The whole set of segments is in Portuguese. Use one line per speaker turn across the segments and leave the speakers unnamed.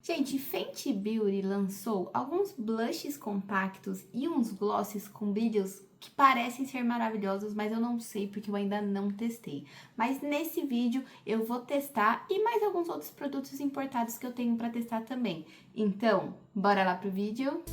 Gente, Fenty Beauty lançou alguns blushes compactos e uns glosses com brilhos que parecem ser maravilhosos, mas eu não sei porque eu ainda não testei. Mas nesse vídeo eu vou testar e mais alguns outros produtos importados que eu tenho para testar também. Então, bora lá pro vídeo?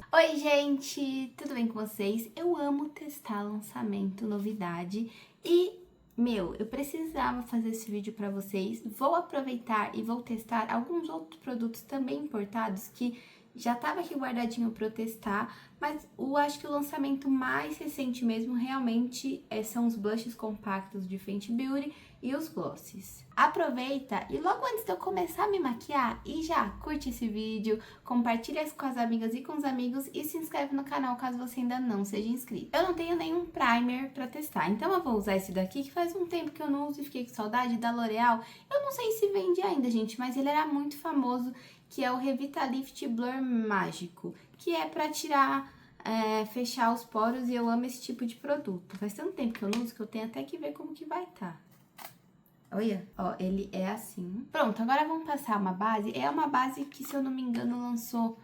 Oi, gente! Tudo bem com vocês? Eu amo testar lançamento, novidade e, eu precisava fazer esse vídeo para vocês. Vou aproveitar e vou testar alguns outros produtos também importados que já estava aqui guardadinho para eu testar, mas acho que o lançamento mais recente mesmo realmente são os blushes compactos de Fenty Beauty e os glosses. Aproveita e logo antes de eu começar a me maquiar, e já curte esse vídeo, compartilha com as amigas e com os amigos e se inscreve no canal caso você ainda não seja inscrito. Eu não tenho nenhum primer pra testar, então eu vou usar esse daqui que faz um tempo que eu não uso e fiquei com saudade, da L'Oreal. Eu não sei se vende ainda, gente, mas ele era muito famoso, que é o Revitalift Blur Mágico, que é pra tirar... fechar os poros, e eu amo esse tipo de produto. Faz tanto tempo que eu não uso que eu tenho até que ver como que vai estar. Olha, ó, ele é assim. Pronto, agora vamos passar uma base. É uma base que, se eu não me engano, lançou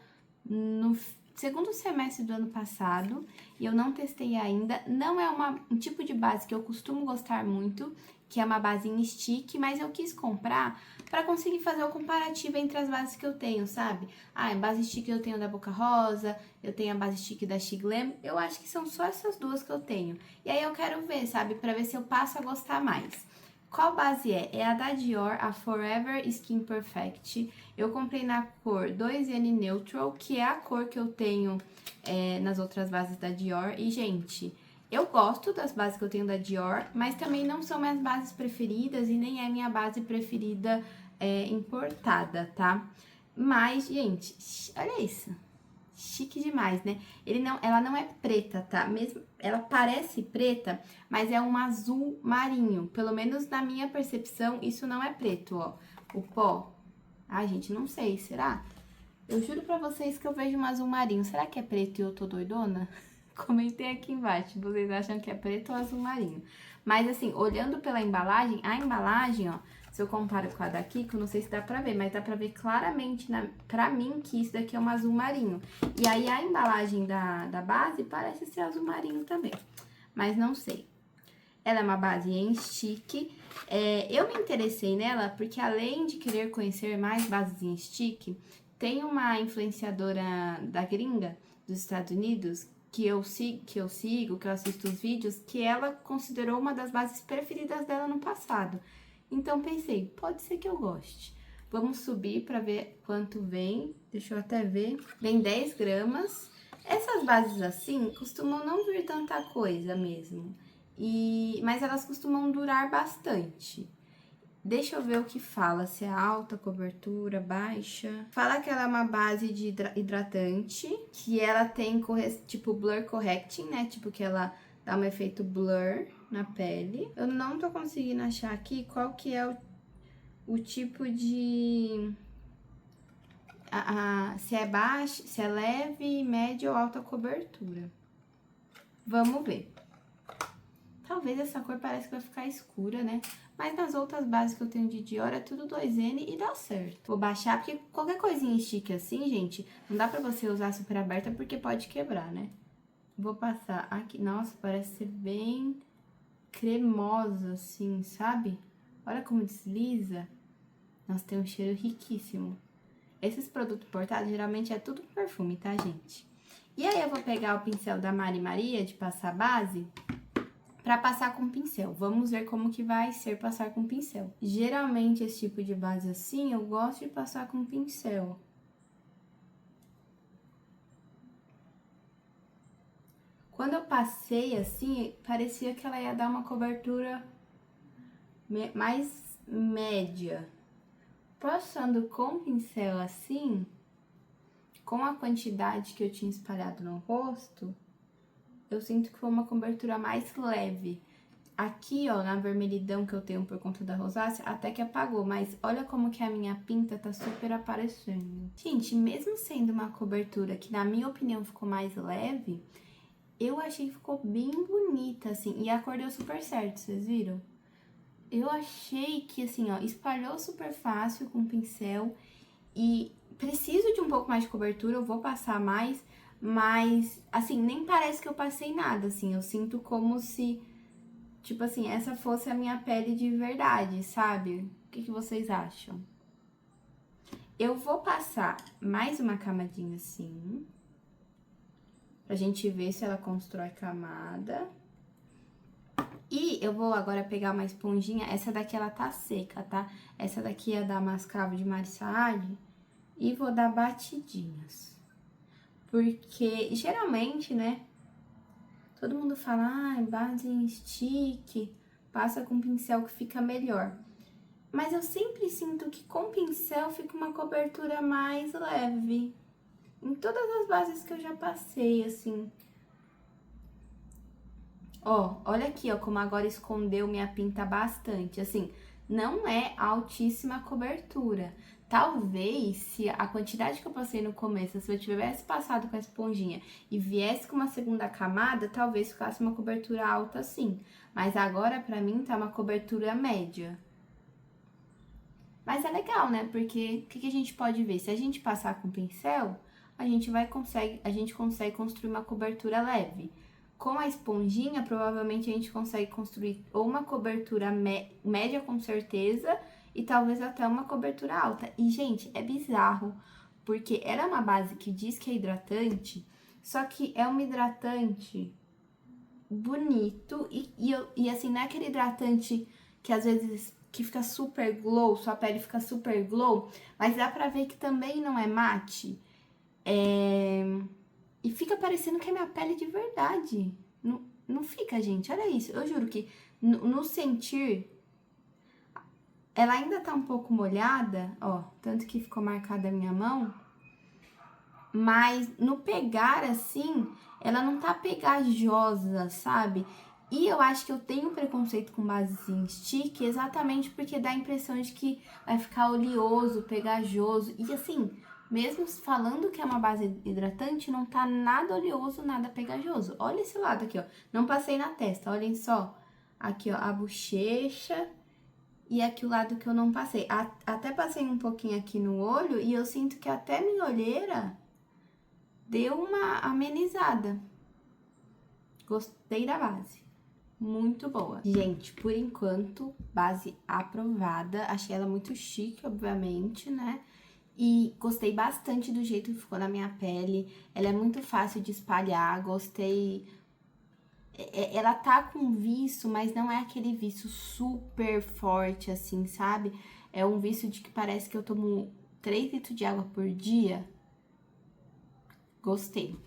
no segundo semestre do ano passado. E eu não testei ainda. Não é um tipo de base que eu costumo gostar muito, que é uma base em stick, mas eu quis comprar para conseguir fazer o comparativo entre as bases que eu tenho, sabe? A base stick eu tenho da Boca Rosa, eu tenho a base stick da She Glam. Eu acho que são só essas duas que eu tenho. E aí eu quero ver, sabe? Para ver se eu passo a gostar mais. Qual base é? É a da Dior, a Forever Skin Perfect. Eu comprei na cor 2N Neutral, que é a cor que eu tenho nas outras bases da Dior. E, gente, eu gosto das bases que eu tenho da Dior, mas também não são minhas bases preferidas e nem é minha base preferida importada, tá? Mas, gente, olha isso. Chique demais, né? Ela não é preta, tá? Mesmo, ela parece preta, mas é um azul marinho. Pelo menos na minha percepção, isso não é preto, ó. O pó. Ai, gente, não sei, será? Eu juro pra vocês que eu vejo um azul marinho. Será que é preto e eu tô doidona? Comentei aqui embaixo, vocês acham que é preto ou azul marinho. Mas assim, olhando pela embalagem, a embalagem, ó, se eu comparo com a daqui, que eu não sei se dá pra ver, mas dá pra ver claramente pra mim que isso daqui é um azul marinho. E aí a embalagem da base parece ser azul marinho também, mas não sei. Ela é uma base em stick. Eu me interessei nela porque, além de querer conhecer mais bases em stick, tem uma influenciadora da gringa, dos Estados Unidos, que eu sigo, que eu assisto os vídeos, que ela considerou uma das bases preferidas dela no passado. Então pensei, pode ser que eu goste. Vamos subir para ver quanto vem. Deixa eu até ver. Vem 10 gramas. Essas bases assim costumam não vir tanta coisa mesmo. Mas elas costumam durar bastante. Deixa eu ver o que fala, se é alta cobertura, baixa. Fala que ela é uma base de hidratante, que ela tem tipo blur correcting, né? Tipo que ela dá um efeito blur na pele. Eu não tô conseguindo achar aqui qual que é o tipo de... se é baixa, se é leve, média ou alta cobertura. Vamos ver. Talvez essa cor pareça que vai ficar escura, né? Mas nas outras bases que eu tenho de Dior é tudo 2N e dá certo. Vou baixar, porque qualquer coisinha stick assim, gente, não dá pra você usar super aberta porque pode quebrar, né? Vou passar aqui. Nossa, parece ser bem cremosa, assim, sabe? Olha como desliza. Nossa, tem um cheiro riquíssimo. Esses produtos importados, geralmente é tudo perfume, tá, gente? E aí eu vou pegar o pincel da Mari Maria de passar base... Pra passar com pincel. Vamos ver como que vai ser passar com pincel. Geralmente, esse tipo de base assim, eu gosto de passar com pincel. Quando eu passei assim, parecia que ela ia dar uma cobertura mais média. Passando com pincel assim, com a quantidade que eu tinha espalhado no rosto... eu sinto que foi uma cobertura mais leve. Aqui, ó, na vermelhidão que eu tenho por conta da rosácea, até que apagou, mas olha como que a minha pinta tá super aparecendo. Gente, mesmo sendo uma cobertura que, na minha opinião, ficou mais leve, eu achei que ficou bem bonita, assim, e a cor deu super certo, vocês viram? Eu achei que, assim, ó, espalhou super fácil com o pincel e preciso de um pouco mais de cobertura, eu vou passar mais, mas, assim, nem parece que eu passei nada, assim, eu sinto como se, tipo assim, essa fosse a minha pele de verdade, sabe? O que vocês acham? Eu vou passar mais uma camadinha assim, pra gente ver se ela constrói camada. E eu vou agora pegar uma esponjinha, essa daqui ela tá seca, tá? Essa daqui é da Mascavo de Marciade. E vou dar batidinhas. Porque, geralmente, né, todo mundo fala, base em stick, passa com pincel que fica melhor. Mas eu sempre sinto que com pincel fica uma cobertura mais leve. Em todas as bases que eu já passei, assim. Ó, olha aqui, ó, como agora escondeu minha pinta bastante. Assim, não é altíssima cobertura. Talvez, se a quantidade que eu passei no começo, se eu tivesse passado com a esponjinha e viesse com uma segunda camada, talvez ficasse uma cobertura alta assim. Mas agora, pra mim, tá uma cobertura média. Mas é legal, né? Porque o que a gente pode ver? Se a gente passar com pincel, a gente consegue construir uma cobertura leve. Com a esponjinha, provavelmente a gente consegue construir ou uma cobertura média com certeza e talvez até uma cobertura alta. E, gente, é bizarro, porque era uma base que diz que é hidratante, só que é um hidratante bonito e assim, não é aquele hidratante que às vezes que fica super glow, sua pele fica super glow, mas dá pra ver que também não é mate. E fica parecendo que é minha pele de verdade. Não fica, gente, olha isso. Eu juro que no sentir, ela ainda tá um pouco molhada, ó, tanto que ficou marcada a minha mão. Mas no pegar, assim, ela não tá pegajosa, sabe? E eu acho que eu tenho preconceito com bases em stick exatamente porque dá a impressão de que vai ficar oleoso, pegajoso. E assim, mesmo falando que é uma base hidratante, não tá nada oleoso, nada pegajoso. Olha esse lado aqui, ó. Não passei na testa, olhem só. Aqui, ó, a bochecha e aqui o lado que eu não passei. Até passei um pouquinho aqui no olho e eu sinto que até minha olheira deu uma amenizada. Gostei da base. Muito boa. Gente, por enquanto, base aprovada. Achei ela muito chique, obviamente, né? E gostei bastante do jeito que ficou na minha pele. Ela é muito fácil de espalhar, gostei. Ela tá com viço, mas não é aquele viço super forte, assim, sabe? É um viço de que parece que eu tomo 3 litros de água por dia. Gostei.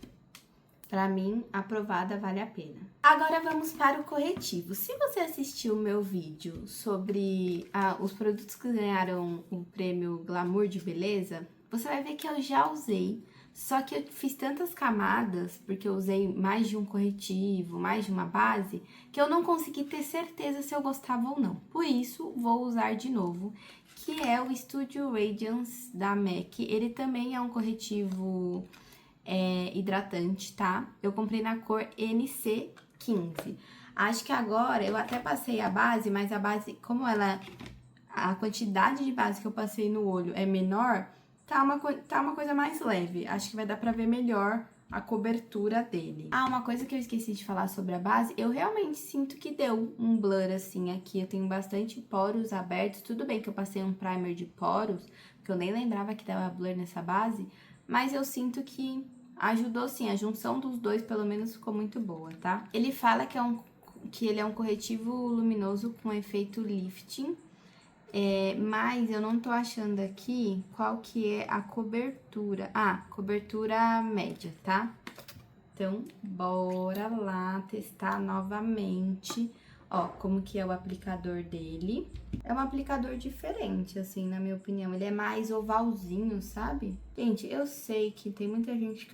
Pra mim, aprovada, vale a pena. Agora vamos para o corretivo. Se você assistiu o meu vídeo sobre os produtos que ganharam o prêmio Glamour de Beleza, você vai ver que eu já usei. Só que eu fiz tantas camadas, porque eu usei mais de um corretivo, mais de uma base, que eu não consegui ter certeza se eu gostava ou não. Por isso, vou usar de novo, que é o Studio Radiance da MAC. Ele também é um corretivo hidratante, tá? Eu comprei na cor NC15. Acho que agora eu até passei a base, mas a base, como a quantidade de base que eu passei no olho é menor, tá uma coisa mais leve. Acho que vai dar pra ver melhor a cobertura dele. Uma coisa que eu esqueci de falar sobre a base, eu realmente sinto que deu um blur assim aqui. Eu tenho bastante poros abertos. Tudo bem que eu passei um primer de poros, porque eu nem lembrava que dava blur nessa base, mas eu sinto que ajudou sim, a junção dos dois pelo menos ficou muito boa, tá? Ele fala que ele é um corretivo luminoso com efeito lifting, mas eu não tô achando aqui qual que é a cobertura. Cobertura média, tá? Então, bora lá testar novamente. Ó, como que é o aplicador dele. É um aplicador diferente, assim, na minha opinião. Ele é mais ovalzinho, sabe? Gente, eu sei que tem muita gente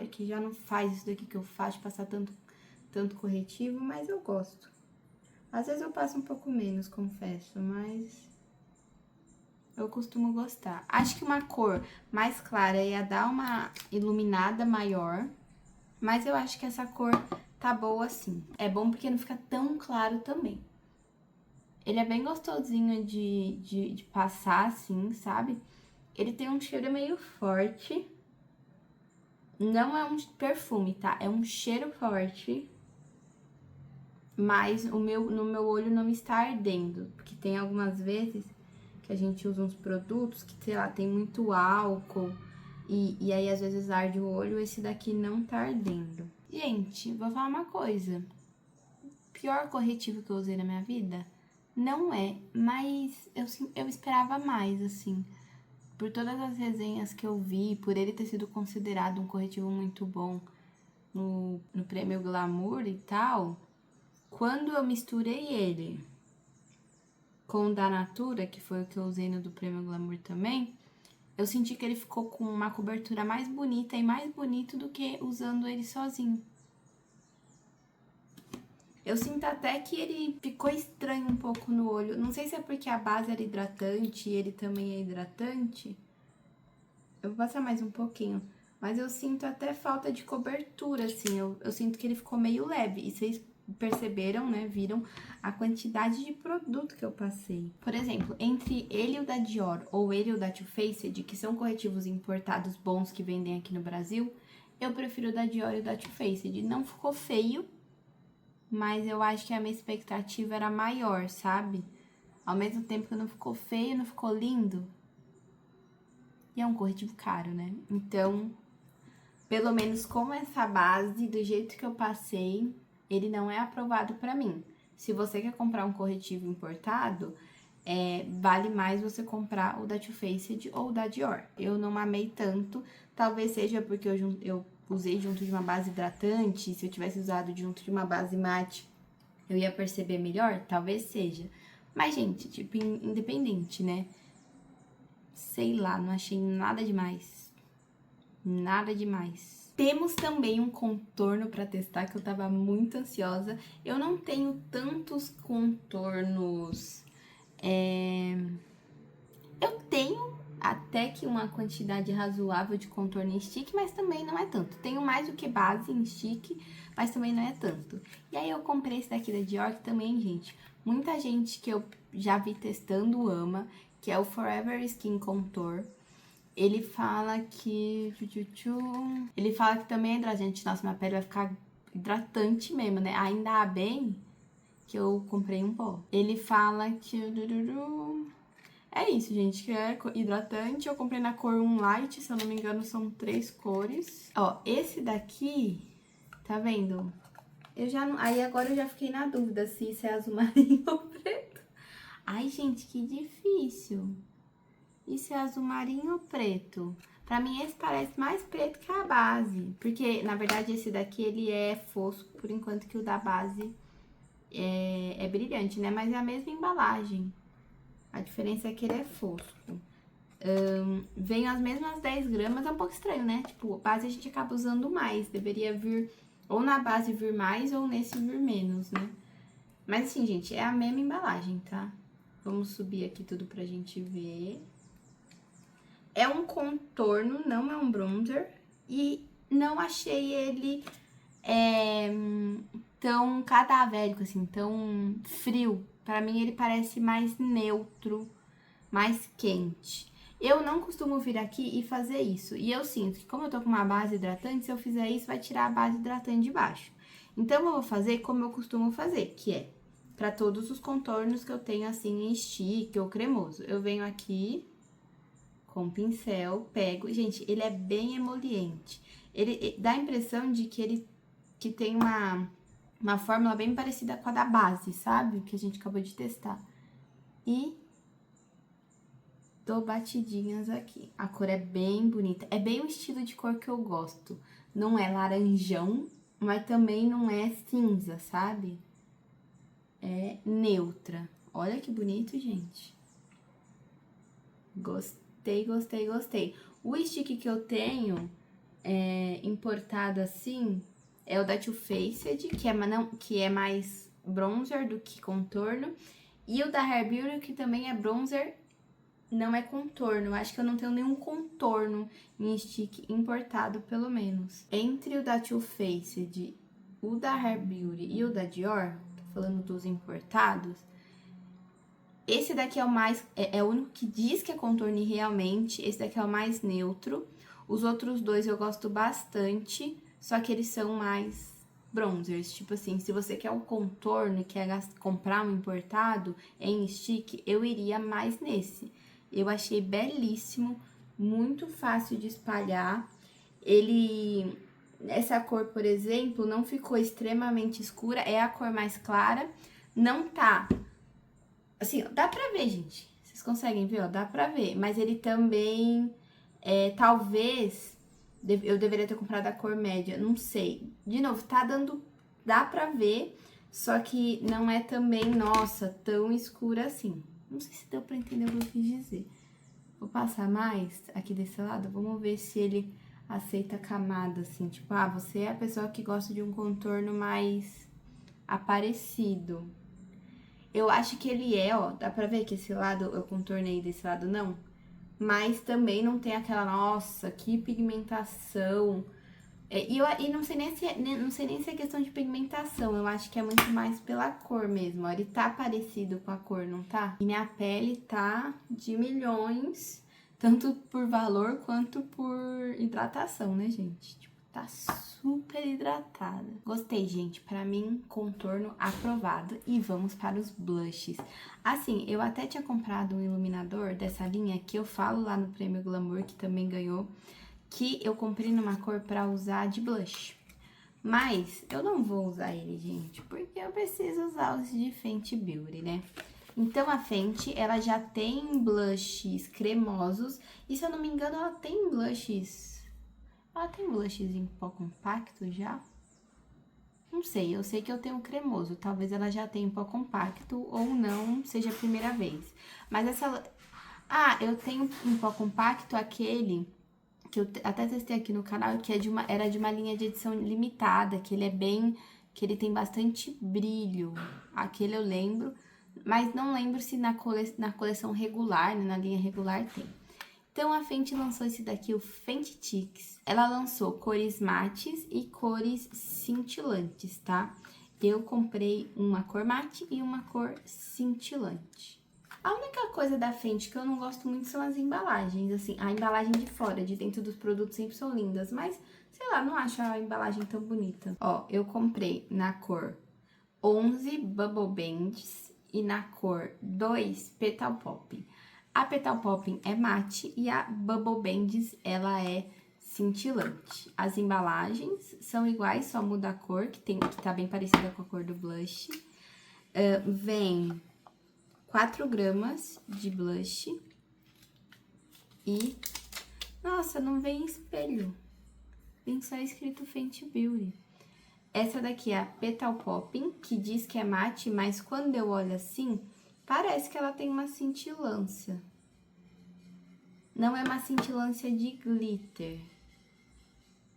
que já não faz isso daqui que eu faço, de passar tanto corretivo, mas eu gosto. Às vezes eu passo um pouco menos, confesso, mas eu costumo gostar. Acho que uma cor mais clara ia dar uma iluminada maior, mas eu acho que essa cor tá boa assim. É bom porque não fica tão claro também. Ele é bem gostosinho de passar, assim, sabe? Ele tem um cheiro meio forte. Não é um perfume, tá? É um cheiro forte. Mas no meu olho não está ardendo. Porque tem algumas vezes que a gente usa uns produtos que, sei lá, tem muito álcool. E aí, às vezes, arde o olho. Esse daqui não tá ardendo. Gente, vou falar uma coisa. Pior corretivo que eu usei na minha vida? Não é, mas eu esperava mais, assim. Por todas as resenhas que eu vi, por ele ter sido considerado um corretivo muito bom no Prêmio Glamour e tal, quando eu misturei ele com o da Natura, que foi o que eu usei no do Prêmio Glamour também, eu senti que ele ficou com uma cobertura mais bonita e mais bonito do que usando ele sozinho. Eu sinto até que ele ficou estranho um pouco no olho. Não sei se é porque a base era hidratante e ele também é hidratante. Eu vou passar mais um pouquinho. Mas eu sinto até falta de cobertura, assim. Eu sinto que ele ficou meio leve. E vocês perceberam, né? Viram a quantidade de produto que eu passei. Por exemplo, entre ele e o da Dior ou ele e o da Too Faced, que são corretivos importados bons que vendem aqui no Brasil, eu prefiro o da Dior e o da Too Faced. Não ficou feio, mas eu acho que a minha expectativa era maior, sabe? Ao mesmo tempo que não ficou feio, não ficou lindo. E é um corretivo caro, né? Então, pelo menos com essa base, do jeito que eu passei, ele não é aprovado pra mim. Se você quer comprar um corretivo importado, vale mais você comprar o da Too Faced ou o da Dior. Eu não amei tanto, talvez seja porque eu usei junto de uma base hidratante, se eu tivesse usado junto de uma base mate, eu ia perceber melhor? Talvez seja. Mas, gente, tipo, independente, né? Sei lá, não achei nada demais. Nada demais. Temos também um contorno pra testar, que eu tava muito ansiosa. Eu não tenho tantos contornos. Eu tenho até que uma quantidade razoável de contorno em stick, mas também não é tanto. Tenho mais do que base em stick, mas também não é tanto. E aí eu comprei esse daqui da Dior, que também, gente, muita gente que eu já vi testando ama, que é o Forever Skin Contour. Ele fala que... Ele fala que também é hidratante. Nossa, minha pele vai ficar hidratante mesmo, né? Ainda bem que eu comprei um pó. Ele fala que... É isso, gente, que é hidratante. Eu comprei na cor 1 Light, se eu não me engano, são 3 cores. Ó, esse daqui, tá vendo? Aí agora eu já fiquei na dúvida se isso é azul marinho ou preto. Ai, gente, que difícil. Isso é azul marinho ou preto? Pra mim, esse parece mais preto que a base. Porque, na verdade, esse daqui, ele é fosco, por enquanto que o da base é brilhante, né? Mas é a mesma embalagem. A diferença é que ele é fosco. Vem as mesmas 10 gramas, é um pouco estranho, né? Tipo, base a gente acaba usando mais. Deveria vir, ou na base vir mais, ou nesse vir menos, né? Mas assim, gente, é a mesma embalagem, tá? Vamos subir aqui tudo pra gente ver. É um contorno, não é um bronzer. E não achei ele tão cadavérico, assim, tão frio. Pra mim, ele parece mais neutro, mais quente. Eu não costumo vir aqui e fazer isso. E eu sinto que como eu tô com uma base hidratante, se eu fizer isso, vai tirar a base hidratante de baixo. Então, eu vou fazer como eu costumo fazer, que é pra todos os contornos que eu tenho, assim, em stick ou cremoso. Eu venho aqui com o pincel, pego... Gente, ele é bem emoliente. Ele dá a impressão de que ele tem uma fórmula bem parecida com a da base, sabe? Que a gente acabou de testar. E dou batidinhas aqui. A cor é bem bonita. É bem o estilo de cor que eu gosto. Não é laranjão, mas também não é cinza, sabe? É neutra. Olha que bonito, gente. Gostei, gostei, gostei. O stick que eu tenho importado assim é o da Too Faced, que é mais bronzer do que contorno. E o da Hair Beauty, que também é bronzer, não é contorno. Acho que eu não tenho nenhum contorno em stick importado, pelo menos. Entre o da Too Faced o da Hair Beauty e o da Dior, tô falando dos importados, esse daqui é o mais, é o único que diz que é contorno realmente, esse daqui é o mais neutro. Os outros dois eu gosto bastante, só que eles são mais bronzers. Tipo assim, se você quer um contorno e quer comprar um importado em stick, eu iria mais nesse. Eu achei belíssimo, muito fácil de espalhar. Ele, essa cor, por exemplo, não ficou extremamente escura, é a cor mais clara. Não tá, assim, dá pra ver, gente. Vocês conseguem ver, ó? Dá pra ver. Mas ele também, talvez, eu deveria ter comprado a cor média, não sei. De novo, tá dando, dá pra ver, só que não é também, nossa, tão escura assim. Não sei se deu pra entender o que eu quis dizer. Vou passar mais aqui desse lado, vamos ver se ele aceita camada, assim. Tipo, ah, você é a pessoa que gosta de um contorno mais aparecido. Eu acho que ele ó, dá pra ver que esse lado eu contornei, desse lado não. Mas também não tem aquela, nossa, que pigmentação. E não sei nem se não sei nem se é questão de pigmentação, eu acho que é muito mais pela cor mesmo, ó. Ele tá parecido com a cor, não tá? E minha pele tá de milhões, tanto por valor quanto por hidratação, né, gente? Tipo, tá super hidratada. Gostei, gente. Pra mim, contorno aprovado. E vamos para os blushes. Assim, eu até tinha comprado um iluminador dessa linha que eu falo lá no Prêmio Glamour, que também ganhou, que eu comprei numa cor pra usar de blush. Mas eu não vou usar ele, gente, porque eu preciso usar os de Fenty Beauty, né? Então, a Fenty, ela já tem blushes cremosos. E, se eu não me engano, ela tem blushes... Ela tem blushes em pó compacto já? Não sei, eu sei que eu tenho cremoso. Talvez ela já tenha em pó compacto ou não, seja a primeira vez. Mas essa... Ah, eu tenho em pó compacto aquele que eu até testei aqui no canal, que era de uma linha de edição limitada, que ele é bem... que ele tem bastante brilho. Aquele eu lembro, mas não lembro se na coleção regular, né, na linha regular tem. Então, a Fenty lançou esse daqui, o Fenty Cheeks. Ela lançou cores mates e cores cintilantes, tá? Eu comprei uma cor mate e uma cor cintilante. A única coisa da Fenty que eu não gosto muito são as embalagens, assim, a embalagem de fora, de dentro dos produtos sempre são lindas, mas, sei lá, não acho a embalagem tão bonita. Ó, eu comprei na cor 11 Bubble Bands e na cor 2 Petal Pop. A Petal Popping é mate e a Bubble Bands, ela é cintilante. As embalagens são iguais, só muda a cor, que tá bem parecida com a cor do blush. Vem 4 gramas de blush e... Nossa, não vem espelho. Vem só escrito Fenty Beauty. Essa daqui é a Petal Popping, que diz que é mate, mas quando eu olho assim... Parece que ela tem uma cintilância. Não é uma cintilância de glitter.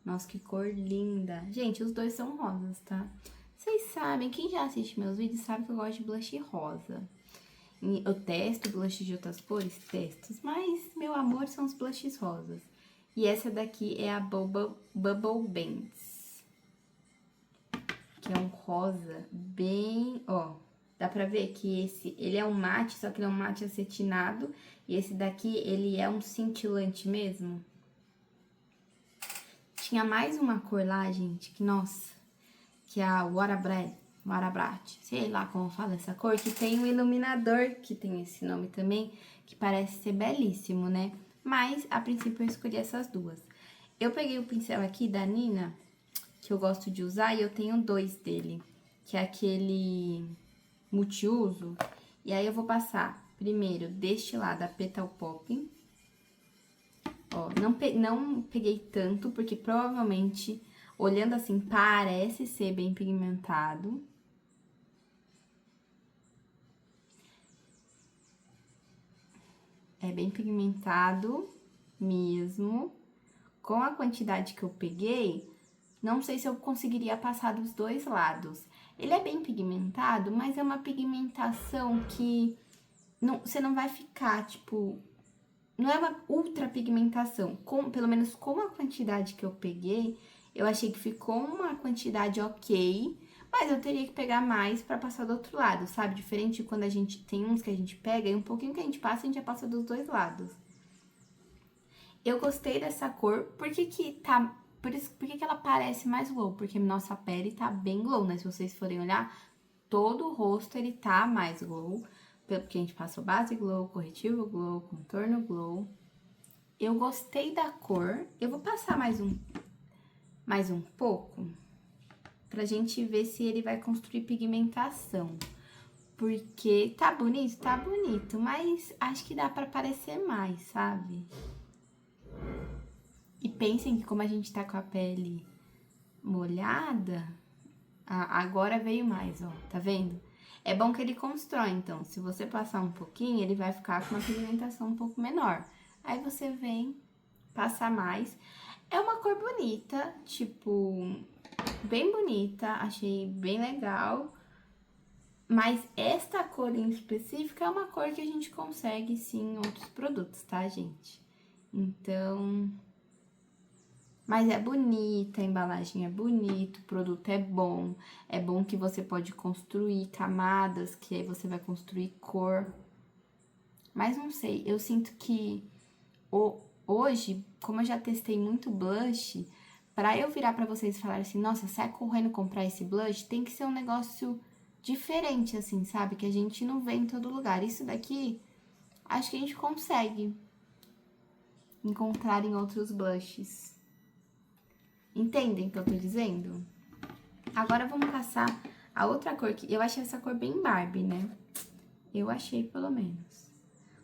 Nossa, que cor linda. Gente, os dois são rosas, tá? Vocês sabem, quem já assiste meus vídeos sabe que eu gosto de blush rosa. Eu testo blush de outras cores? Testo. Mas meu amor são os blushes rosas. E essa daqui é a Bubble Bands. Que é um rosa bem... Ó... Dá pra ver que ele é um mate, só que ele é um mate acetinado. E esse daqui, ele é um cintilante mesmo. Tinha mais uma cor lá, gente, que, nossa, que é a Warabrat, sei lá como fala essa cor, que tem um iluminador, que tem esse nome também, que parece ser belíssimo, né? Mas, a princípio, eu escolhi essas duas. Eu peguei o pincel aqui da Nina, que eu gosto de usar, e eu tenho 2 dele, que é aquele... multiuso, e aí eu vou passar primeiro deste lado a Petal Popping. Ó, não peguei tanto, porque provavelmente, olhando assim, parece ser bem pigmentado. É bem pigmentado mesmo. Com a quantidade que eu peguei, não sei se eu conseguiria passar dos 2 lados. Ele é bem pigmentado, mas é uma pigmentação que você não vai ficar, tipo... Não é uma ultra pigmentação. Pelo menos com a quantidade que eu peguei, Eu achei que ficou uma quantidade ok, mas eu teria que pegar mais pra passar do outro lado, sabe? Diferente de quando a gente tem uns que a gente pega e um pouquinho que a gente já passa dos dois lados. Eu gostei dessa cor, por que que ela parece mais glow? Porque nossa pele tá bem glow, né? Se vocês forem olhar, todo o rosto ele tá mais glow, porque a gente passou base glow, corretivo glow, contorno glow. Eu gostei da cor, eu vou passar mais um pouco, pra gente ver se ele vai construir pigmentação. Porque tá bonito, mas acho que dá pra parecer mais, sabe? E pensem que como a gente tá com a pele molhada, agora veio mais, ó, tá vendo? É bom que ele constrói, então, se você passar um pouquinho, ele vai ficar com uma pigmentação um pouco menor. Aí você vem, passa mais. É uma cor bonita, tipo, bem bonita, achei bem legal. Mas esta cor em específico é uma cor que a gente consegue sim em outros produtos, tá, gente? Então... Mas é bonita, a embalagem é bonita, o produto é bom que você pode construir camadas, que aí você vai construir cor. Mas não sei, eu sinto que hoje, como eu já testei muito blush, pra eu virar pra vocês e falar assim, nossa, sai correndo comprar esse blush, tem que ser um negócio diferente, assim, sabe? Que a gente não vê em todo lugar. Isso daqui, acho que a gente consegue encontrar em outros blushes. Entendem o que eu tô dizendo? Agora vamos passar a outra cor que... Eu achei essa cor bem Barbie, né? Eu achei, pelo menos.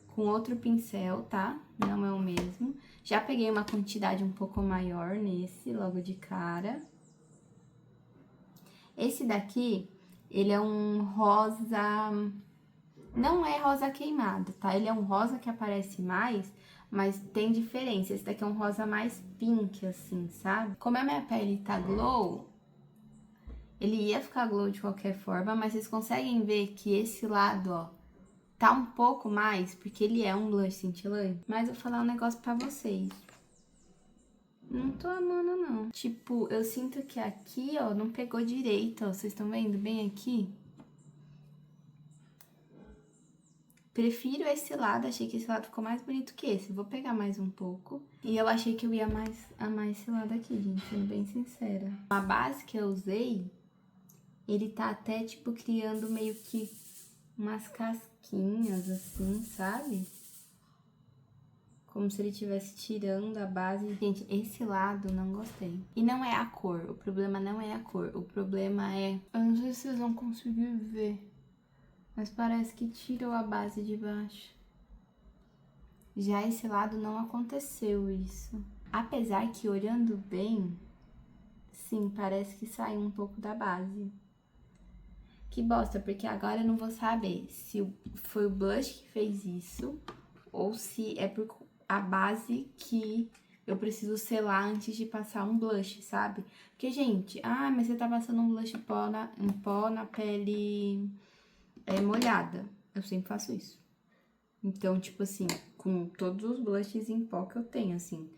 Com outro pincel, tá? Não é o mesmo. Já peguei uma quantidade um pouco maior nesse, logo de cara. Esse daqui, ele é um rosa... Não é rosa queimado, tá? Ele é um rosa que aparece mais... Mas tem diferença, esse daqui é um rosa mais pink, assim, sabe? Como a minha pele tá glow, ele ia ficar glow de qualquer forma, mas vocês conseguem ver que esse lado, ó, tá um pouco mais, porque ele é um blush cintilante. Mas eu vou falar um negócio pra vocês. Não tô amando, não. Tipo, eu sinto que aqui, ó, não pegou direito, ó. Vocês estão vendo bem aqui? Prefiro esse lado, achei que esse lado ficou mais bonito que esse. Vou pegar mais um pouco. E eu achei que eu ia amar esse lado aqui, gente, sendo bem sincera. A base que eu usei, ele tá até, tipo, criando meio que umas casquinhas, assim, sabe? Como se ele estivesse tirando a base. Gente, esse lado não gostei. E não é a cor, o problema não é a cor. O problema é... Eu não sei se vocês vão conseguir ver. Mas parece que tirou a base de baixo. Já esse lado não aconteceu isso. Apesar que olhando bem, sim, parece que saiu um pouco da base. Que bosta, porque agora eu não vou saber se foi o blush que fez isso ou se é por a base que eu preciso selar antes de passar um blush, sabe? Porque, gente, mas você tá passando um blush em pó na pele... molhada. Eu sempre faço isso. Então, tipo assim, com todos os blushes em pó que eu tenho, assim.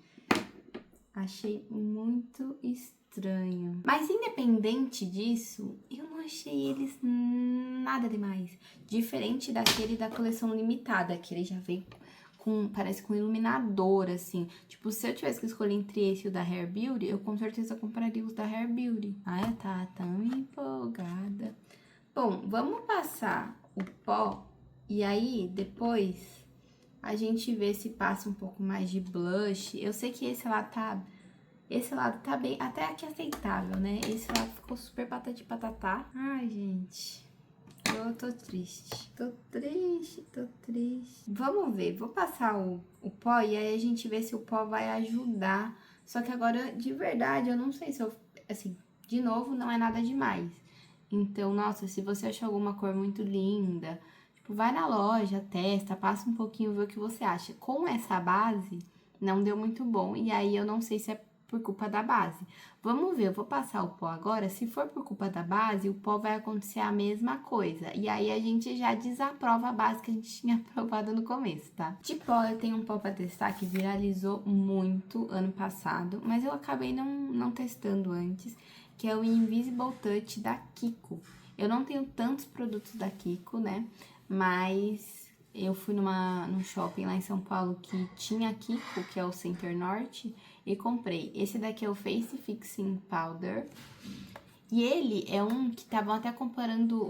Achei muito estranho. Mas independente disso, eu não achei eles nada demais. Diferente daquele da coleção limitada, que ele já veio com, parece com iluminador, assim. Tipo, se eu tivesse que escolher entre esse e o da Hair Beauty, eu com certeza compraria os da Hair Beauty. Ai, eu tava tão empolgada. Bom, vamos passar o pó e aí depois a gente vê se passa um pouco mais de blush. Eu sei que esse lado tá bem, até aqui aceitável, né? Esse lado ficou super patati patatá. Ai, gente, eu tô triste. Tô triste. Vamos ver, vou passar o pó e aí a gente vê se o pó vai ajudar. Só que agora, de verdade, eu não sei se eu... Assim, de novo, não é nada demais. Então, nossa, se você achou alguma cor muito linda, tipo, vai na loja, testa, passa um pouquinho, vê o que você acha. Com essa base, não deu muito bom. E aí, eu não sei se é por culpa da base. Vamos ver, eu vou passar o pó agora. Se for por culpa da base, o pó vai acontecer a mesma coisa. E aí a gente já desaprova a base que a gente tinha aprovado no começo, tá? De pó, eu tenho um pó pra testar que viralizou muito ano passado, mas eu acabei não testando antes, que é o Invisible Touch da Kiko. Eu não tenho tantos produtos da Kiko, né? Mas eu fui num shopping lá em São Paulo que tinha Kiko, que é o Center Norte, e comprei. Esse daqui é o Face Fixing Powder. E ele é um que estavam até comparando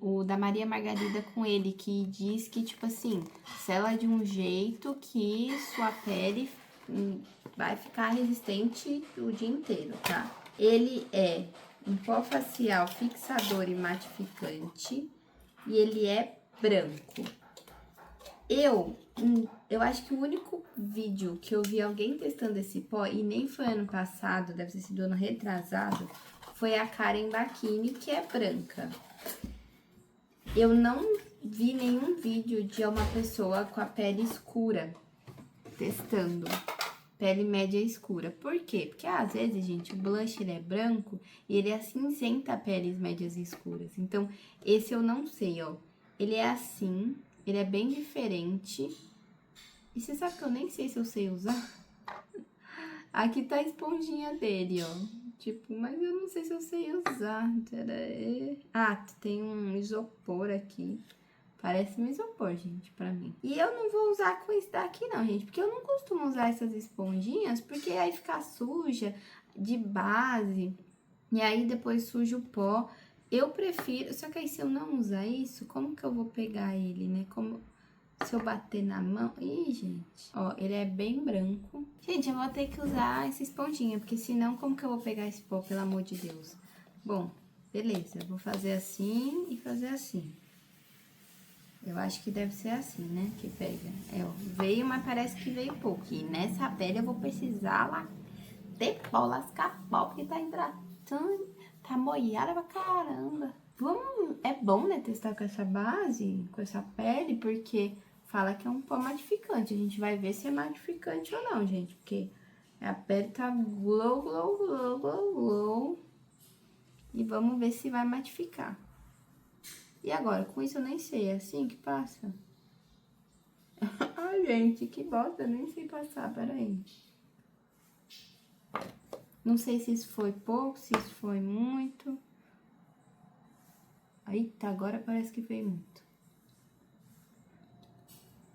o da Maria Margarida com ele, que diz que, tipo assim, sela de um jeito que sua pele vai ficar resistente o dia inteiro, tá? Ele é um pó facial fixador e matificante e ele é branco. Eu acho que o único vídeo que eu vi alguém testando esse pó, e nem foi ano passado, deve ter sido ano retrasado, foi a Karen Bakini, que é branca. Eu não vi nenhum vídeo de uma pessoa com a pele escura testando. Pele média escura. Por quê? Porque às vezes, gente, o blush ele é branco e ele acinzenta peles médias e escuras. Então, esse eu não sei, ó. Ele é assim, ele é bem diferente. E você sabe que eu nem sei se eu sei usar? Aqui tá a esponjinha dele, ó. Tipo, mas eu não sei se eu sei usar. Ah, tem um isopor aqui. Parece um isopor, gente, pra mim. E eu não vou usar com isso daqui, não, gente. Porque eu não costumo usar essas esponjinhas, porque aí fica suja de base. E aí depois suja o pó. Eu prefiro... Só que aí se eu não usar isso, como que eu vou pegar ele, né? Como... Se eu bater na mão... Ih, gente. Ó, ele é bem branco. Gente, eu vou ter que usar essa esponjinha, porque senão como que eu vou pegar esse pó, pelo amor de Deus? Bom, beleza. Eu vou fazer assim e fazer assim. Eu acho que deve ser assim, né? Que pega. É, ó, veio, mas parece que veio pouco. E nessa pele eu vou precisar lá ter pó, lascar pó, porque tá hidratando, tá molhada pra caramba. Vamos, é bom, né, testar com essa base, com essa pele, porque fala que é um pó matificante. A gente vai ver se é matificante ou não, gente, porque a pele tá glow, glow, glow, glow, glow. E vamos ver se vai matificar. E agora, com isso eu nem sei, é assim que passa? Ai, gente, que bosta, eu nem sei passar, peraí. Não sei se isso foi pouco, se isso foi muito. Eita, agora parece que veio muito.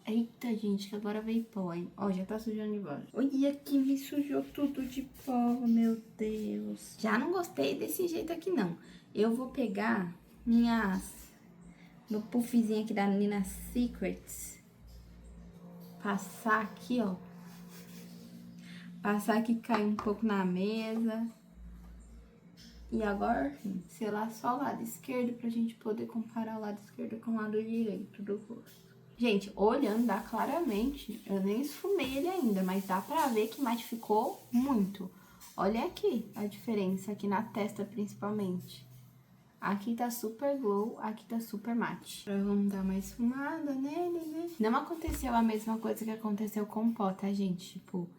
Eita, gente, que agora veio pó, hein? Ó, já tá sujando de volta. Olha que me sujou tudo de pó, meu Deus. Já não gostei desse jeito aqui, não. Eu vou pegar meu puffzinho aqui da Nina Secrets. Passar aqui, ó. Passar aqui, cair um pouco na mesa. E agora, selar só o lado esquerdo pra gente poder comparar o lado esquerdo com o lado direito do rosto. Gente, olhando, dá claramente, eu nem esfumei ele ainda, mas dá pra ver que matificou muito. Olha aqui a diferença, aqui na testa principalmente. Aqui tá super glow, aqui tá super mate. Agora vamos dar uma esfumada nele, né? Não aconteceu a mesma coisa que aconteceu com o pó, tá, gente? Tipo,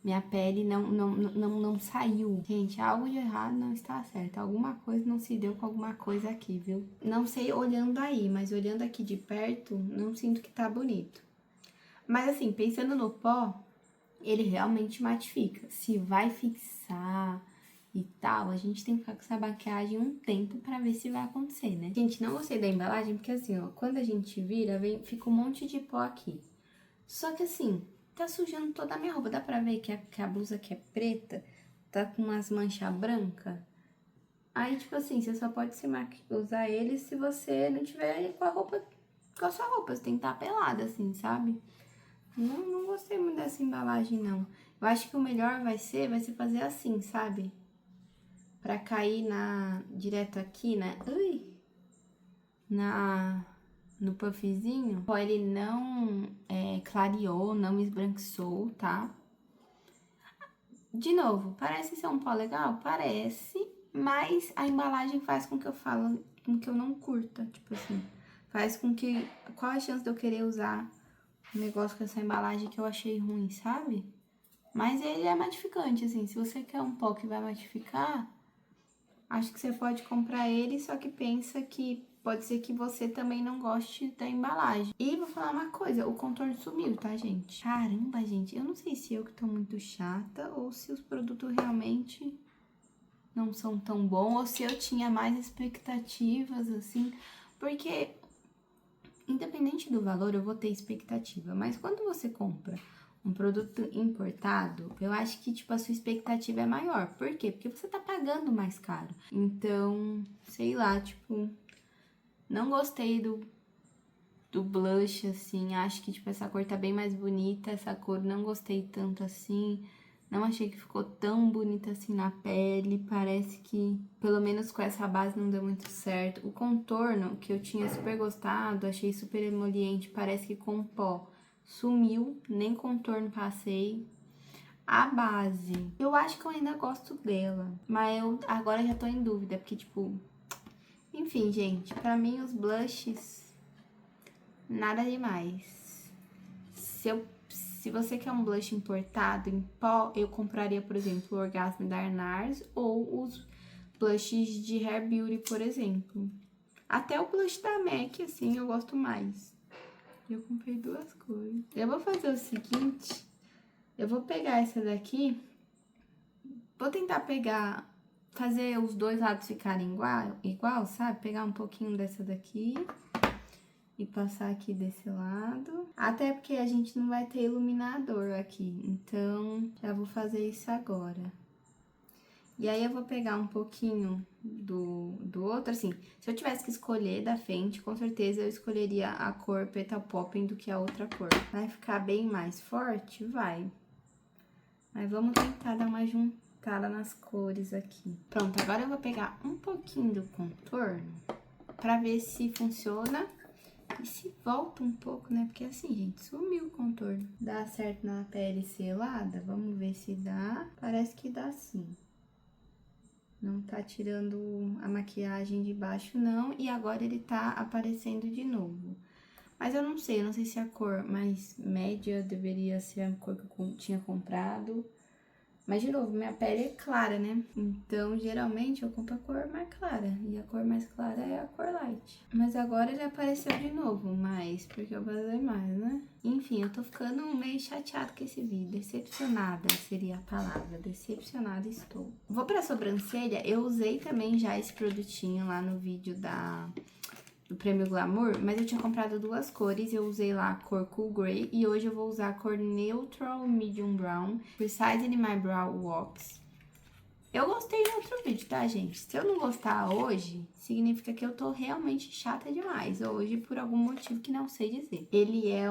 minha pele não saiu. Gente, algo de errado não está certo. Alguma coisa não se deu com alguma coisa aqui, viu? Não sei olhando aí, mas olhando aqui de perto, não sinto que tá bonito. Mas assim, pensando no pó, ele realmente matifica. Se vai fixar e tal, a gente tem que ficar com essa maquiagem um tempo pra ver se vai acontecer, né? Gente, não gostei da embalagem, porque assim, ó, quando a gente vira, fica um monte de pó aqui. Só que assim, tá sujando toda a minha roupa. Dá pra ver que a blusa que é preta tá com umas manchas brancas? Aí, tipo assim, você só pode usar ele se você não tiver com a sua roupa. Você tem que estar pelada, assim, sabe? Não gostei muito dessa embalagem, não. Eu acho que o melhor vai ser fazer assim, sabe? Pra cair direto aqui, né? No puffzinho. Ele não clareou, não esbranquiçou, tá? De novo, parece ser um pó legal? Parece, mas a embalagem faz com que eu não curta, tipo assim. Faz com que... Qual a chance de eu querer usar um negócio com essa embalagem que eu achei ruim, sabe? Mas ele é matificante, assim, se você quer um pó que vai matificar, acho que você pode comprar ele, só que pensa que pode ser que você também não goste da embalagem. E vou falar uma coisa, o contorno sumiu, tá, gente? Caramba, gente, eu não sei se eu que tô muito chata ou se os produtos realmente não são tão bons, ou se eu tinha mais expectativas, assim, porque independente do valor, eu vou ter expectativa, mas quando você compra um produto importado, eu acho que, tipo, a sua expectativa é maior. Por quê? Porque você tá pagando mais caro. Então, sei lá, tipo, não gostei do blush, assim, acho que, tipo, essa cor tá bem mais bonita, essa cor não gostei tanto assim, não achei que ficou tão bonita assim na pele, parece que, pelo menos com essa base, não deu muito certo. O contorno, que eu tinha super gostado, achei super emoliente, parece que com pó sumiu, nem contorno passei. A base, eu acho que eu ainda gosto dela, mas eu agora já tô em dúvida, porque, tipo, enfim, gente, pra mim os blushes, nada demais. Se você quer um blush importado em pó, eu compraria, por exemplo, o Orgasmo da Nars ou os blushes de Hair Beauty, por exemplo. Até o blush da MAC, assim, eu gosto mais. Eu comprei duas cores. Eu vou fazer o seguinte, eu vou pegar essa daqui, vou tentar fazer os dois lados ficarem igual, sabe? Pegar um pouquinho dessa daqui e passar aqui desse lado. Até porque a gente não vai ter iluminador aqui, então já vou fazer isso agora. E aí eu vou pegar um pouquinho do outro, assim, se eu tivesse que escolher da Fenty, com certeza eu escolheria a cor Petal Popping do que a outra cor. Vai ficar bem mais forte? Vai. Mas vamos tentar dar uma juntada nas cores aqui. Pronto, agora eu vou pegar um pouquinho do contorno pra ver se funciona. E se volta um pouco, né? Porque assim, gente, sumiu o contorno. Dá certo na pele selada? Vamos ver se dá. Parece que dá sim. Não tá tirando a maquiagem de baixo, não. E agora ele tá aparecendo de novo. Mas eu não sei se a cor mais média deveria ser a cor que eu tinha comprado. Mas, de novo, minha pele é clara, né? Então, geralmente, eu compro a cor mais clara. E a cor mais clara é a cor light. Mas agora ele apareceu de novo, mais, porque eu vazei mais, né? Enfim, eu tô ficando meio chateada com esse vídeo. Decepcionada seria a palavra. Decepcionada estou. Vou pra sobrancelha. Eu usei também já esse produtinho lá no vídeo do Prêmio Glamour, mas eu tinha comprado duas cores, eu usei lá a cor Cool Grey e hoje eu vou usar a cor Neutral Medium Brown, Precise in My Brow Wax. Eu gostei no outro vídeo, tá, gente? Se eu não gostar hoje, significa que eu tô realmente chata demais, hoje por algum motivo que não sei dizer. Ele é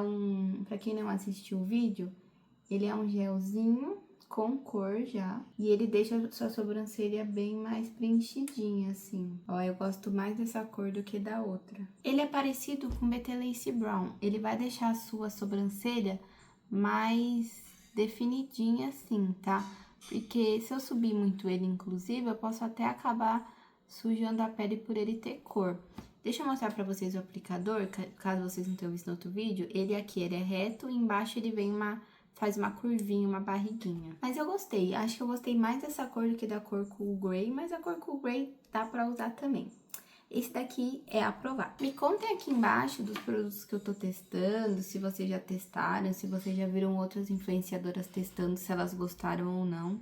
pra quem não assistiu o vídeo, ele é um gelzinho com cor já. E ele deixa a sua sobrancelha bem mais preenchidinha, assim. Ó, eu gosto mais dessa cor do que da outra. Ele é parecido com Betelace Brown. Ele vai deixar a sua sobrancelha mais definidinha, assim, tá? Porque se eu subir muito ele, inclusive, eu posso até acabar sujando a pele por ele ter cor. Deixa eu mostrar pra vocês o aplicador, caso vocês não tenham visto no outro vídeo. Ele aqui, ele é reto e embaixo ele vem faz uma curvinha, uma barriguinha. Mas eu gostei, acho que eu gostei mais dessa cor do que da cor Cool Grey, mas a cor Cool Grey dá pra usar também. Esse daqui é aprovado. Me contem aqui embaixo dos produtos que eu tô testando, se vocês já testaram, se vocês já viram outras influenciadoras testando, se elas gostaram ou não.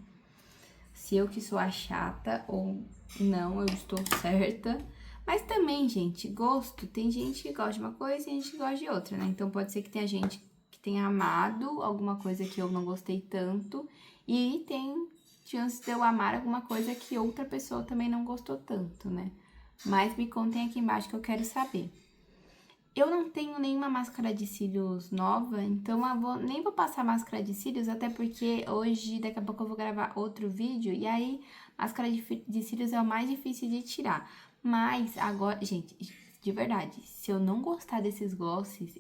Se eu que sou a chata ou não, eu estou certa. Mas também, gente, gosto, tem gente que gosta de uma coisa e tem gente que gosta de outra, né? Então pode ser que tenha gente que tenha amado alguma coisa que eu não gostei tanto e tem chance de eu amar alguma coisa que outra pessoa também não gostou tanto, né? Mas me contem aqui embaixo que eu quero saber. Eu não tenho nenhuma máscara de cílios nova, então eu nem vou passar máscara de cílios, até porque hoje, daqui a pouco eu vou gravar outro vídeo, e aí máscara de cílios é o mais difícil de tirar. Mas agora, gente, de verdade, se eu não gostar desses glosses,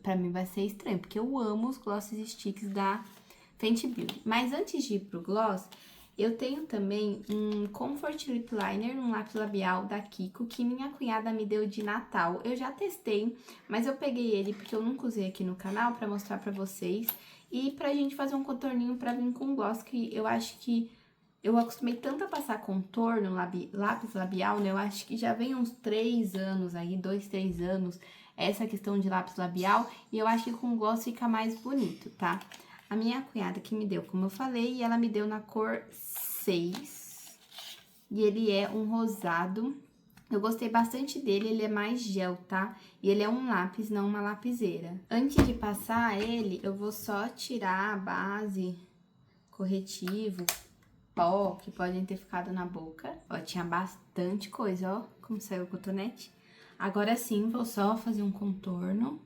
pra mim vai ser estranho, porque eu amo os glosses sticks da Fenty Beauty. Mas antes de ir pro gloss, eu tenho também um Comfort Lip Liner, um lápis labial da Kiko, que minha cunhada me deu de Natal. Eu já testei, mas eu peguei ele porque eu nunca usei aqui no canal pra mostrar pra vocês. E pra gente fazer um contorninho pra vir com gloss, que eu acho que eu acostumei tanto a passar contorno, lápis labial, né? Eu acho que já vem uns 3 anos aí, 2, 3 anos, essa questão de lápis labial. E eu acho que com gloss fica mais bonito, tá? A minha cunhada que me deu, como eu falei, e ela me deu na cor 6. E ele é um rosado. Eu gostei bastante dele, ele é mais gel, tá? E ele é um lápis, não uma lapiseira. Antes de passar ele, eu vou só tirar a base, corretivo, pó, que podem ter ficado na boca. Ó, tinha bastante coisa, ó, como saiu o cotonete. Agora sim, vou só fazer um contorno,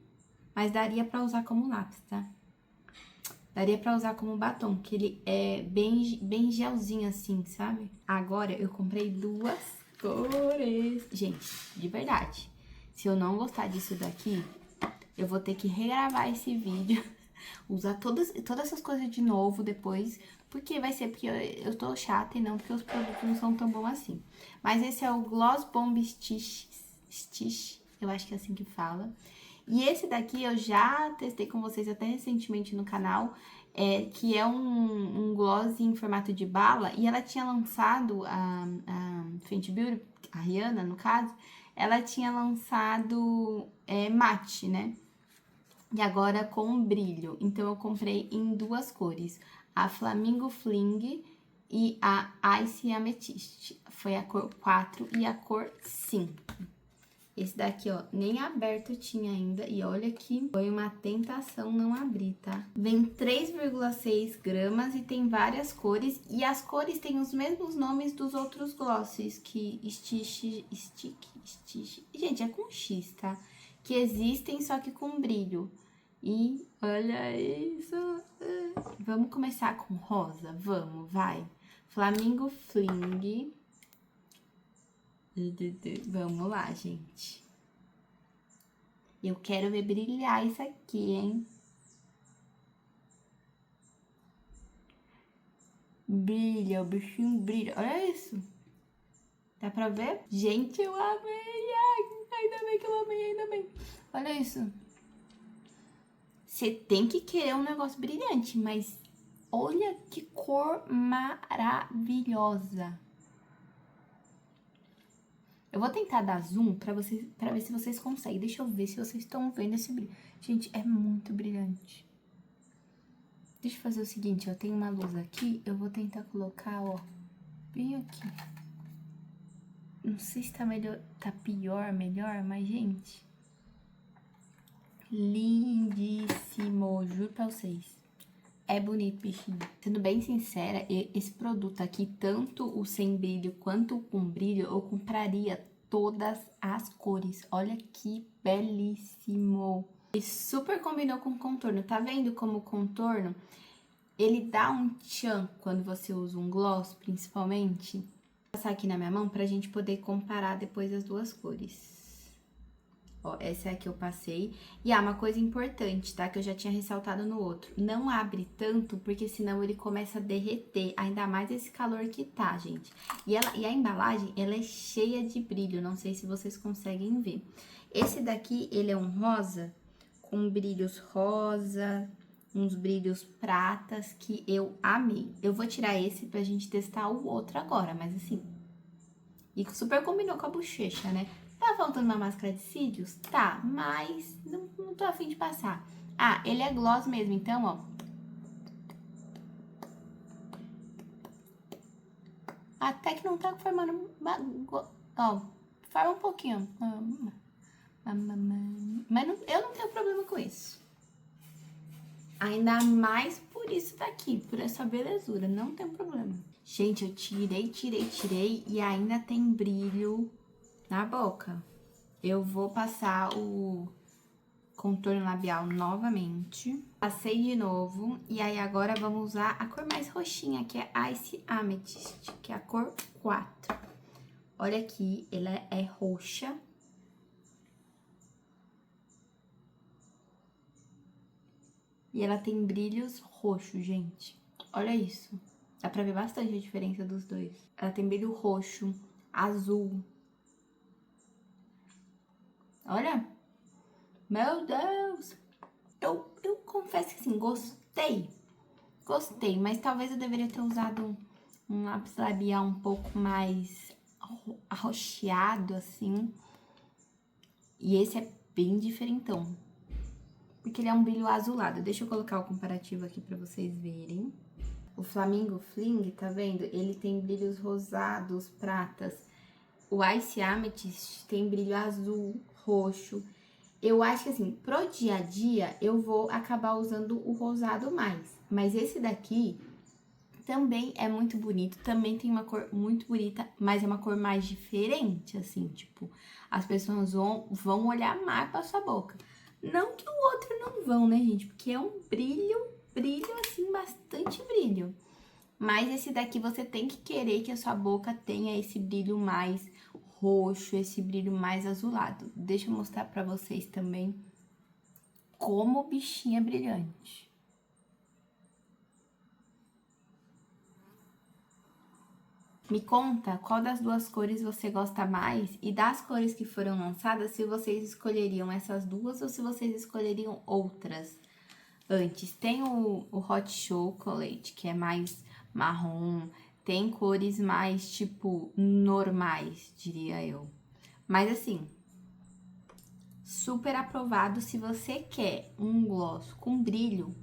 mas daria pra usar como lápis, tá? Daria pra usar como batom, que ele é bem gelzinho assim, sabe? Agora eu comprei 2 cores. Gente, de verdade, se eu não gostar disso daqui, eu vou ter que regravar esse vídeo, usar todas essas coisas de novo depois, porque vai ser porque eu tô chata e não porque os produtos não são tão bons assim. Mas esse é o Gloss Bomb Stitch, eu acho que é assim que fala. E esse daqui eu já testei com vocês até recentemente no canal, que é um gloss em formato de bala. E ela tinha lançado, a Fenty Beauty, a Rihanna no caso, ela tinha lançado matte, né? E agora com brilho. Então eu comprei em 2 cores, a Flamingo Fling e a Ice Amethyst. Foi a cor 4 e a cor 5. Esse daqui, ó, nem aberto tinha ainda. E olha que foi uma tentação não abrir, tá? Vem 3,6 gramas e tem várias cores. E as cores têm os mesmos nomes dos outros glosses, que Stitch... Gente, é com X, tá? Que existem, só que com brilho. E olha isso! Vamos começar com rosa? Vamos, vai. Flamingo Fling... Vamos lá, gente. Eu quero ver brilhar isso aqui, hein? Brilha, o bichinho brilha. Olha isso. Dá pra ver? Gente, eu amei. Ai, ainda bem que eu amei, ainda bem. Olha isso. Você tem que querer um negócio brilhante, mas olha que cor maravilhosa. Eu vou tentar dar zoom pra ver se vocês conseguem. Deixa eu ver se vocês estão vendo esse brilho. Gente, é muito brilhante. Deixa eu fazer o seguinte, eu tenho uma luz aqui, eu vou tentar colocar, ó, bem aqui. Não sei se tá melhor, tá pior, melhor, mas, gente, lindíssimo, juro pra vocês. É bonito, bichinho. Sendo bem sincera, esse produto aqui, tanto o sem brilho quanto o com brilho, eu compraria todas as cores. Olha que belíssimo. E super combinou com o contorno. Tá vendo como o contorno, ele dá um tchan quando você usa um gloss, principalmente? Vou passar aqui na minha mão pra gente poder comparar depois as 2 cores. Ó, essa é a que eu passei. E uma coisa importante, tá? Que eu já tinha ressaltado no outro. Não abre tanto, porque senão ele começa a derreter. Ainda mais esse calor que tá, gente. E a embalagem, ela é cheia de brilho. Não sei se vocês conseguem ver. Esse daqui, ele é um rosa, com brilhos rosa, uns brilhos pratas, que eu amei. Eu vou tirar esse pra gente testar o outro agora, mas assim... E super combinou com a bochecha, né? Tá faltando uma máscara de cílios? Tá, mas não tô afim de passar. Ah, ele é gloss mesmo, então, ó. Até que não tá formando... Ó, forma um pouquinho. Mas eu não tenho problema com isso. Ainda mais por isso daqui, por essa belezura, não tem problema. Gente, eu tirei e ainda tem brilho na boca. Eu vou passar o contorno labial novamente. Passei de novo e aí agora vamos usar a cor mais roxinha, que é Ice Amethyst, que é a cor 4. Olha aqui, ela é roxa. E ela tem brilhos roxos, gente. Olha isso. Dá pra ver bastante a diferença dos dois. Ela tem brilho roxo, azul. Olha. Meu Deus. Eu confesso que, assim, Gostei, mas talvez eu deveria ter usado um lápis labial um pouco mais arroxeado, assim. E esse é bem diferentão, porque ele é um brilho azulado. Deixa eu colocar o comparativo aqui pra vocês verem. O Flamingo Fling, tá vendo? Ele tem brilhos rosados, pratas. O Ice Amethyst tem brilho azul, roxo. Eu acho que assim, pro dia a dia, eu vou acabar usando o rosado mais. Mas esse daqui também é muito bonito, também tem uma cor muito bonita, mas é uma cor mais diferente, assim, tipo, as pessoas vão olhar mais pra sua boca. Não que o outro não vão, né, gente? Porque é um brilho, assim, bastante brilho. Mas esse daqui você tem que querer que a sua boca tenha esse brilho mais roxo, esse brilho mais azulado. Deixa eu mostrar pra vocês também como o bichinho é brilhante. Me conta qual das duas cores você gosta mais e das cores que foram lançadas, se vocês escolheriam essas duas ou se vocês escolheriam outras antes. Tem o Hot Chocolate, que é mais marrom, tem cores mais, tipo, normais, diria eu. Mas assim, super aprovado se você quer um gloss com brilho,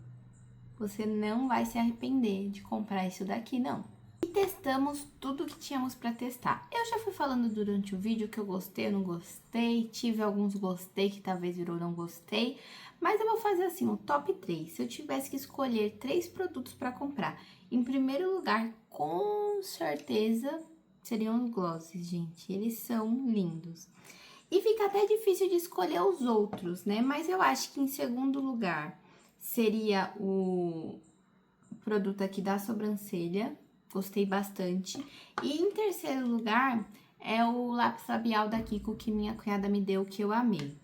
você não vai se arrepender de comprar isso daqui, não. Testamos tudo que tínhamos para testar. Eu já fui falando durante o vídeo que eu gostei, eu não gostei, tive alguns gostei que talvez virou não gostei, mas eu vou fazer assim, o top 3. Se eu tivesse que escolher 3 produtos para comprar, em primeiro lugar, com certeza, seriam os glosses, gente. Eles são lindos. E fica até difícil de escolher os outros, né? Mas eu acho que em segundo lugar seria o produto aqui da sobrancelha. Gostei bastante. E em terceiro lugar, é o lápis labial da Kiko que minha cunhada me deu, que eu amei.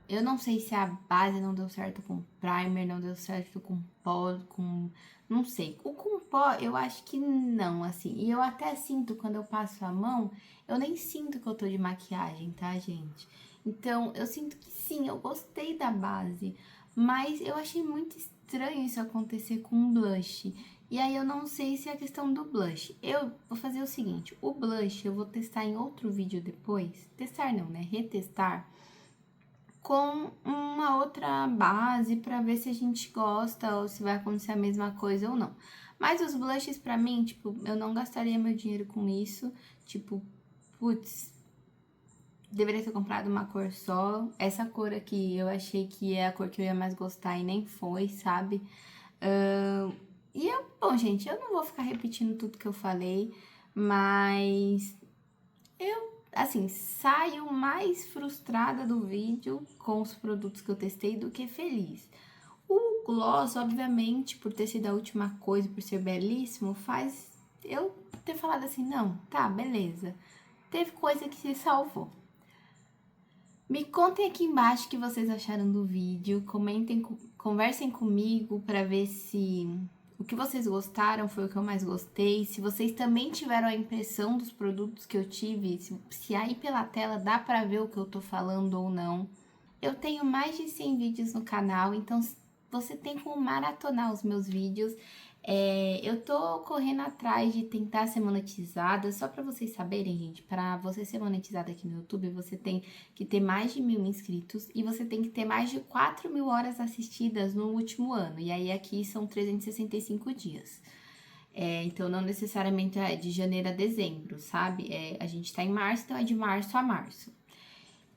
Eu não sei se a base não deu certo com primer, não deu certo com pó, com... Não sei. O com pó, eu acho que não, assim. E eu até sinto, quando eu passo a mão, eu nem sinto que eu tô de maquiagem, tá, gente? Então, eu sinto que sim, eu gostei da base. Mas eu achei muito estranho isso acontecer com um blush. E aí eu não sei se é a questão do blush. Eu vou fazer o seguinte, o blush eu vou testar em outro vídeo depois. Testar não, né? Retestar com uma outra base pra ver se a gente gosta ou se vai acontecer a mesma coisa ou não. Mas os blushes pra mim, tipo, eu não gastaria meu dinheiro com isso. Tipo, putz, deveria ter comprado uma cor só. Essa cor aqui eu achei que é a cor que eu ia mais gostar e nem foi, sabe? Bom, gente, eu não vou ficar repetindo tudo que eu falei, mas eu, assim, saio mais frustrada do vídeo com os produtos que eu testei do que feliz. O gloss, obviamente, por ter sido a última coisa, por ser belíssimo, faz eu ter falado assim, não, tá, beleza. Teve coisa que se salvou. Me contem aqui embaixo o que vocês acharam do vídeo, comentem, conversem comigo para ver se o que vocês gostaram foi o que eu mais gostei, se vocês também tiveram a impressão dos produtos que eu tive, se aí pela tela dá para ver o que eu tô falando ou não. Eu tenho mais de 100 vídeos no canal, então você tem como maratonar os meus vídeos. Eu tô correndo atrás de tentar ser monetizada, só pra vocês saberem, gente, pra você ser monetizada aqui no YouTube, você tem que ter mais de 1000 inscritos e você tem que ter mais de 4.000 horas assistidas no último ano, e aí aqui são 365 dias. Então, não necessariamente é de janeiro a dezembro, sabe? A gente tá em março, então é de março a março.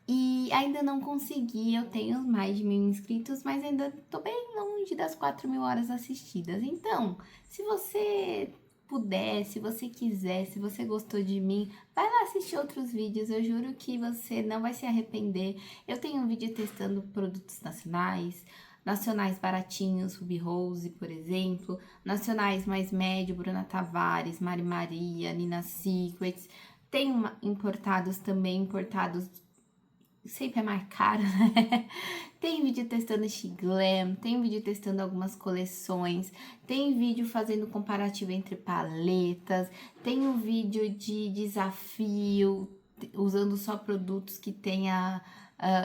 E ainda não consegui, eu tenho mais de 1000 inscritos, mas ainda tô bem longe das 4.000 horas assistidas. Então, se você puder, se você quiser, se você gostou de mim, vai lá assistir outros vídeos, eu juro que você não vai se arrepender. Eu tenho um vídeo testando produtos nacionais baratinhos, Ruby Rose, por exemplo, nacionais mais médio, Bruna Tavares, Mari Maria, Nina Secrets. Tem importados também, importados sempre é mais caro, né? Tem vídeo testando Shiglam, tem vídeo testando algumas coleções, tem vídeo fazendo comparativo entre paletas, tem um vídeo de desafio, usando só produtos que tenha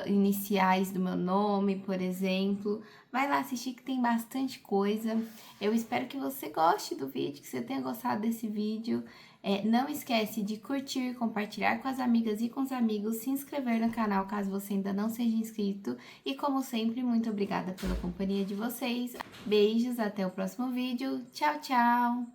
iniciais do meu nome, por exemplo. Vai lá assistir que tem bastante coisa. Eu espero que você goste do vídeo, que você tenha gostado desse vídeo. Não esquece de curtir, compartilhar com as amigas e com os amigos, se inscrever no canal caso você ainda não seja inscrito. E como sempre, muito obrigada pela companhia de vocês. Beijos, até o próximo vídeo. Tchau, tchau!